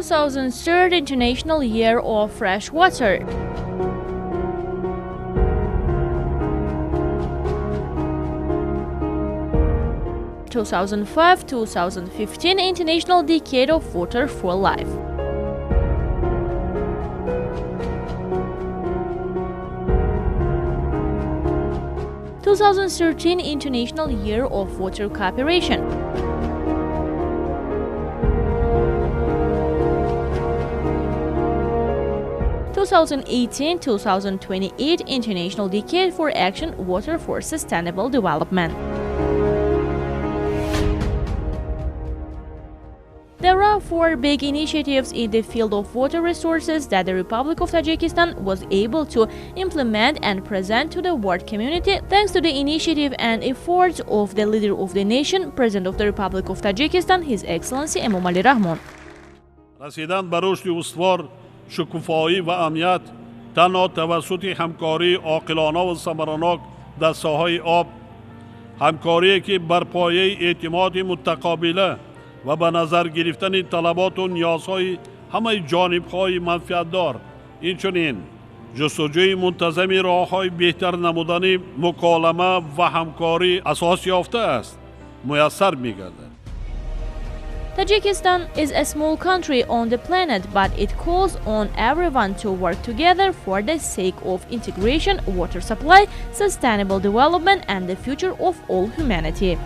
2003 International Year of Fresh Water. 2005-2015 International Decade of Water for Life. 2013 International Year of Water Cooperation. 2018-2028 International Decade for Action Water for Sustainable Development. There are 4 big initiatives in the field of water resources that the Republic of Tajikistan was able to implement and present to the world community thanks to the initiative and efforts of the leader of the nation, President of the Republic of Tajikistan, His Excellency Emomali Rahmon. رسیدن به رشد استوار، شکوفایی و امنیت تنها توسط همکاری عاقلانه و ثمرناک در ساحه آب، همکاری که بر پایه اعتماد متقابله و به نظر گرفتن طلبات و نیازهای همه جانبهای منفعتدار، اینچنین جستجوی منتظم راه‌های بهتر نمودن مکالمه و همکاری اساس یافته است میسر می‌گردد. Tajikistan is a small country on the planet, but it calls on everyone to work together for the sake of integration, water supply, sustainable development, and the future of all humanity.